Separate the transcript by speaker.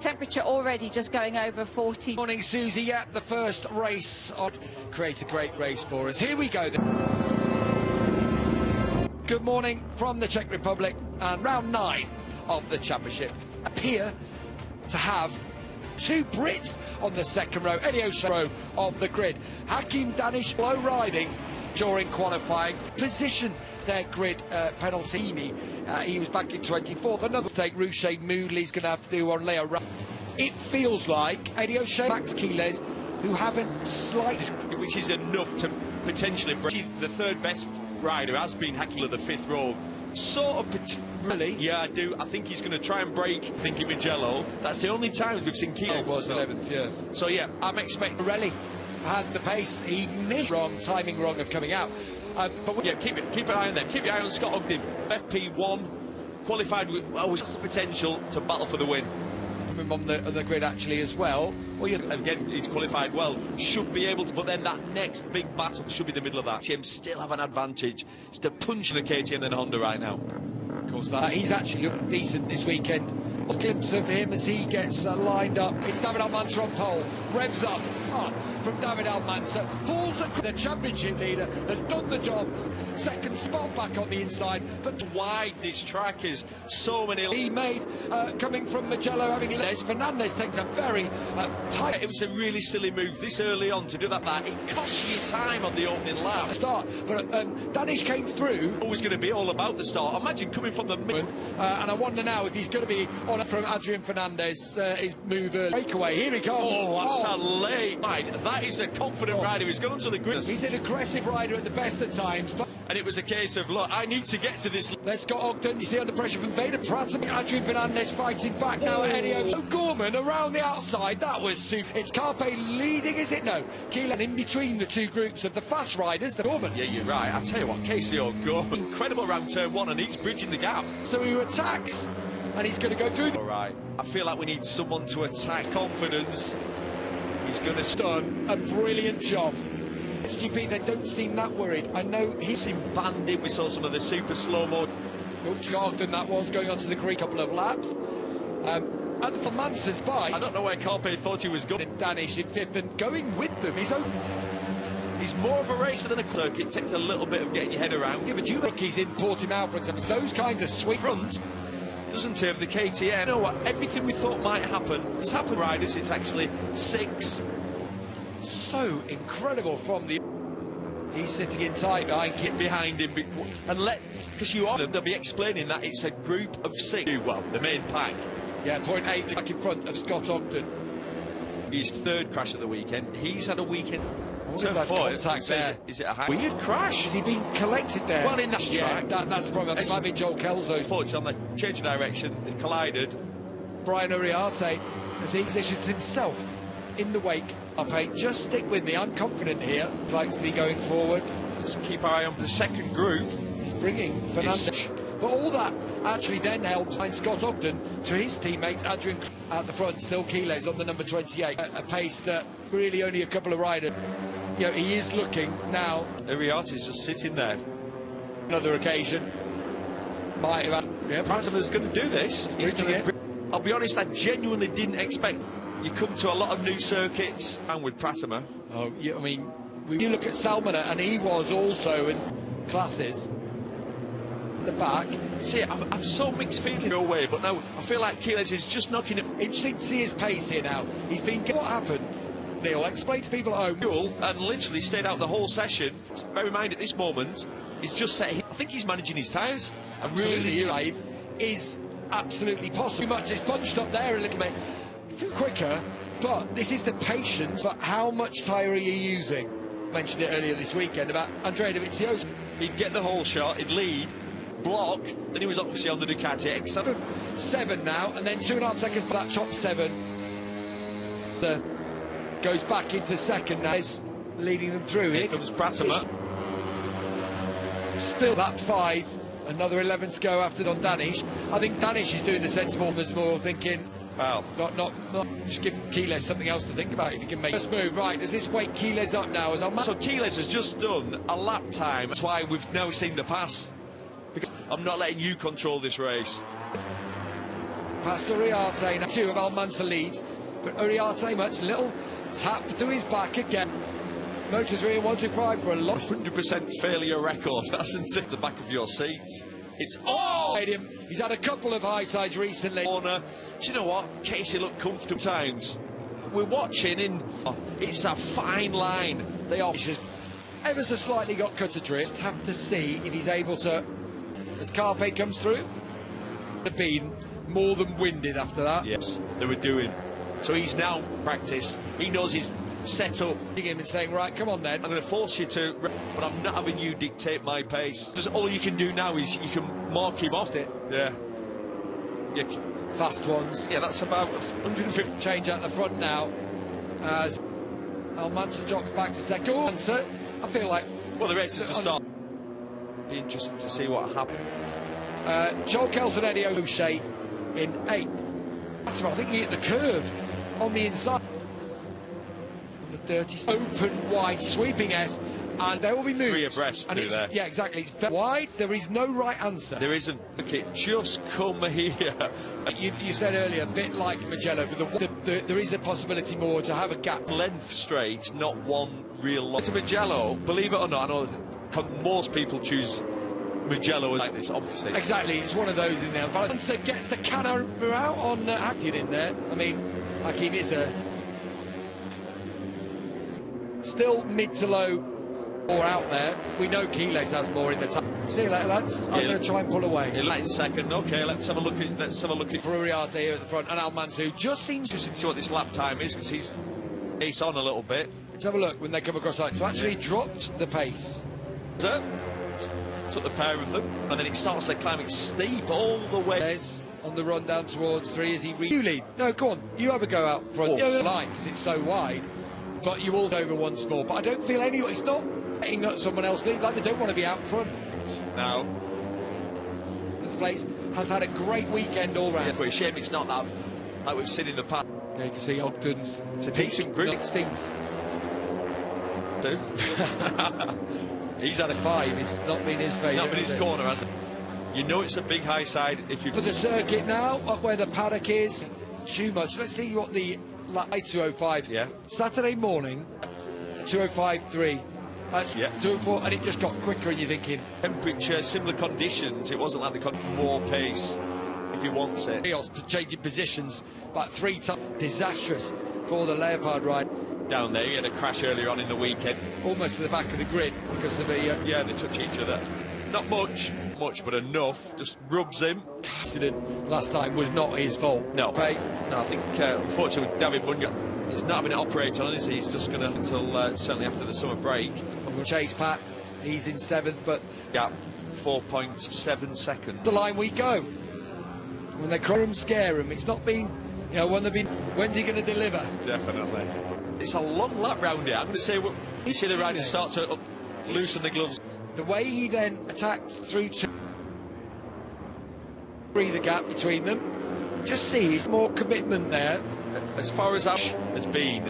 Speaker 1: Temperature already just going over 40.
Speaker 2: Morning, Susie. Yeah, the first race on create a great race for us. Here we go. Good morning from the Czech Republic, and round 9 of the championship appear to have two Brits on the second row, row of the grid. Hakim, Danish, low riding during qualifying, position their grid penalty. He was back in 24th. Another mistake Rouchet Moodley's going to have to do on Leo. It feels like Adioshe, Max Quiles, who haven't slightly,
Speaker 3: which is enough to potentially break. The third best rider has been Hakim of the 5th row. Sort of,
Speaker 2: really?
Speaker 3: Yeah, I do. I think he's going to try and break Vinky Magello. That's the only time we've seen Quiles.
Speaker 2: It was 11th, yeah.
Speaker 3: So yeah, I'm expecting.
Speaker 2: Relive had the pace. He missed timing wrong of coming out.
Speaker 3: But yeah, keep an eye on them. Keep your eye on Scott Ogden. FP1 qualified with always the potential to battle for the win.
Speaker 2: On the grid actually as well.
Speaker 3: Again, he's qualified well. Should be able to, but then that next big battle should be the middle of that. KTM still have an advantage. It's the punch of the KTM and Honda right now.
Speaker 2: Of course, that he's actually looked decent this weekend. A glimpse of him as he gets lined up. It's David Almanza on pole. Revs up from David Almanza. Falls across. The championship leader has done the job. Second spot back on the inside. But
Speaker 3: wide this track is, so many.
Speaker 2: He made coming from Magello having less. Fernandez takes a very tight.
Speaker 3: It was a really silly move this early on to do that. It costs you time on the opening lap.
Speaker 2: Start, but Danish came through.
Speaker 3: Always going to be all about the start. Imagine coming from the middle.
Speaker 2: And I wonder now if he's going to be on from Adrian Fernandez. His move breakaway. Here he comes.
Speaker 3: Oh, that's a late ride. That is a confident rider. He's gone onto the grid.
Speaker 2: He's an aggressive rider at the best of times.
Speaker 3: And it was a case of, look, I need to get to this.
Speaker 2: There's Scott Ogden, you see under pressure from Veda Pratama. Adrian Fernandez fighting back now at Enio. Gorman around the outside, that was super. It's Carpe leading, is it? No. Keelan in between the two groups of the fast riders, the Gorman.
Speaker 3: Yeah, you're right. I tell you what, Casey O'Gorman, incredible around turn 1, and he's bridging the gap.
Speaker 2: So he attacks, and he's going to go through.
Speaker 3: All right. I feel like we need someone to attack confidence. He's going to
Speaker 2: done a brilliant job. MotoGP, they don't seem that worried. I know he's
Speaker 3: in banding. We saw some of the super slow-mo.
Speaker 2: Ogden that was going on to the green couple of laps. And the Mansa's bike.
Speaker 3: I don't know where Carpe thought he was going.
Speaker 2: Danish in 5th and going with them. He's
Speaker 3: more of a racer than a circuit. It takes a little bit of getting your head around.
Speaker 2: Yeah, but you look, he's in Portimao, for example. Those kinds of sweet
Speaker 3: front. Doesn't have the KTM. You know what? Everything we thought might happen has happened. Riders, it's actually 6.
Speaker 2: So incredible from the. He's sitting in tight
Speaker 3: behind him, and because you are them, they'll be explaining that it's a group of 6. Well, the main pack.
Speaker 2: Yeah, 0.8 back in front of Scott Ogden.
Speaker 3: His 3rd crash of the weekend. He's had a weekend.
Speaker 2: Contact there.
Speaker 3: Is it a high? Weird crash?
Speaker 2: Has he been collected there?
Speaker 3: Well, in that track.
Speaker 2: That's the problem. It might be Joel Kelso's.
Speaker 3: It's on the change of direction. They collided.
Speaker 2: Brian Uriarte, as he positions himself in the wake. Just stick with me. I'm confident here. He likes to be going forward.
Speaker 3: Let's keep our eye on the second group.
Speaker 2: He's bringing Fernandez. But all that actually then helps find Scott Ogden to his teammate Adrian at the front. Still Quiles on the number 28. A pace that really only a couple of riders. You know, he is looking now.
Speaker 3: Uriarte's just sitting there.
Speaker 2: Another occasion. Might have. Yeah,
Speaker 3: Pratama's going to do this. I'll be honest, I genuinely didn't expect. You come to a lot of new circuits, and with Pratama.
Speaker 2: Oh, yeah, I mean, you look at Salmona, and he was also in classes. At the back.
Speaker 3: See, I've so mixed feelings your way, but now I feel like Quiles is just knocking it.
Speaker 2: Interesting to see his pace here now. He's been. What happened? Neil, explain to people at home.
Speaker 3: And literally stayed out the whole session. Bear in mind, at this moment, he's just set. I think he's managing his tyres.
Speaker 2: Really, Relive is absolutely possible. Too much is bunched up there a little bit quicker, but this is the patience. But how much tyre are you using? I mentioned it earlier this weekend about Andrea Dovizioso.
Speaker 3: He'd get the whole shot, he'd lead, block, then he was obviously on the Ducati X.
Speaker 2: 7 now, and then 2.5 seconds for that chop 7. Goes back into second now, is leading them through.
Speaker 3: Here comes Pratama.
Speaker 2: Still that 5, another 11 to go after on Danish. I think Danish is doing the sensible more, thinking, well, not just give Quiles something else to think about if he can make this move. Right, does this wake Quiles up now? So
Speaker 3: Quiles has just done a lap time. That's why we've now seen the pass. Because I'm not letting you control this race.
Speaker 2: past Uriarte. Now 2 of Almanza leads, but Uriarte much little tap to his back again. Moto3 125 for a long
Speaker 3: 100% failure record, hasn't it? The back of your seat. It's
Speaker 2: Podium. He's had a couple of high sides recently.
Speaker 3: Corner. Do you know what? Casey looked comfortable times. We're watching in. It's a fine line. They are.
Speaker 2: Ever so slightly got cut adrift. Have to see if he's able to. As Carpe comes through, have been more than winded after that.
Speaker 3: Yes, they were doing. So he's now practice. He knows he's set up.
Speaker 2: Him and saying, right, come on then.
Speaker 3: I'm going to force you to, but I'm not having you dictate my pace. Just all you can do now is you can mark him off.
Speaker 2: It.
Speaker 3: Yeah.
Speaker 2: Fast ones.
Speaker 3: Yeah, that's about 150.
Speaker 2: Change at the front now. As Almanza drops back to second. Almanza, I feel like.
Speaker 3: Well, the race is to start. Be interesting to see what happens.
Speaker 2: Joel Kelson Eddie O'Shea in 8th. That's right, I think he hit the curve on the inside. The dirty open wide sweeping S, and there will be moves.
Speaker 3: 3 abreast
Speaker 2: and it's,
Speaker 3: there.
Speaker 2: Yeah, exactly. It's very wide. There is no right answer.
Speaker 3: There isn't. Okay, just come here.
Speaker 2: You said earlier, a bit like Mugello, but there is a possibility more to have a gap.
Speaker 3: Length straight, not one real long. To Mugello, believe it or not, I know most people choose Mugello like this, obviously.
Speaker 2: Exactly, it's one of those in there. Valence gets the cannon out on Hakim in there. I mean, Hakim is a still mid to low or out there. We know Keyless has more in the time. See you later, lads. I'm going to try and pull away.
Speaker 3: In second. Okay, let's have a look at.
Speaker 2: For Uriarte here at the front, and Almanza just seems
Speaker 3: to see what this lap time is, because he's pace on a little bit.
Speaker 2: Let's have a look when they come across like. So actually dropped the pace.
Speaker 3: Took the pair of them, and then it starts their climbing steep all the way.
Speaker 2: There's on the run down towards 3 as he you lead. No, go on. You have a go out front. You're line because it's so wide, but you all over once more. But I don't feel anyone. It's not letting someone else lead. Like they don't want to be out front.
Speaker 3: Now,
Speaker 2: the place has had a great weekend all round.
Speaker 3: Yeah, but a shame it's not that like we've seen in the past.
Speaker 2: Yeah, you can see Ogden's
Speaker 3: to decent group. He's had a
Speaker 2: 5. It's not been his favourite.
Speaker 3: Not been his corner, has it? You know it's a big high side if you.
Speaker 2: For the circuit now, up where the paddock is, too much. Let's see what the 205.
Speaker 3: Yeah.
Speaker 2: Saturday morning, 205.3. That's 204, and it just got quicker. And you're thinking
Speaker 3: temperature, similar conditions. It wasn't like they got more pace if he wants it.
Speaker 2: Rios changing positions about 3 times. Disastrous for the Leopard ride.
Speaker 3: Down there, he had a crash earlier on in the weekend.
Speaker 2: Almost to the back of the grid because of the...
Speaker 3: Yeah, they touch each other. Not much, but enough. Just rubs him.
Speaker 2: Accident last time was not his fault.
Speaker 3: No, no, I think, unfortunately, David Bunyan is not having it operate on, is he? He's just going to, until certainly after the summer break.
Speaker 2: Chase Pat, he's in 7th, but...
Speaker 3: Yeah, 4.7 seconds.
Speaker 2: The line we go. When they cry him, scare him. It's not been, you know, when they've been... When's he going to deliver?
Speaker 3: Definitely. It's a long lap round here. I'm going to say, you see the riders start to loosen the gloves.
Speaker 2: The way he then attacked through to free the gap between them, just see more commitment there.
Speaker 3: As far as Ash has been,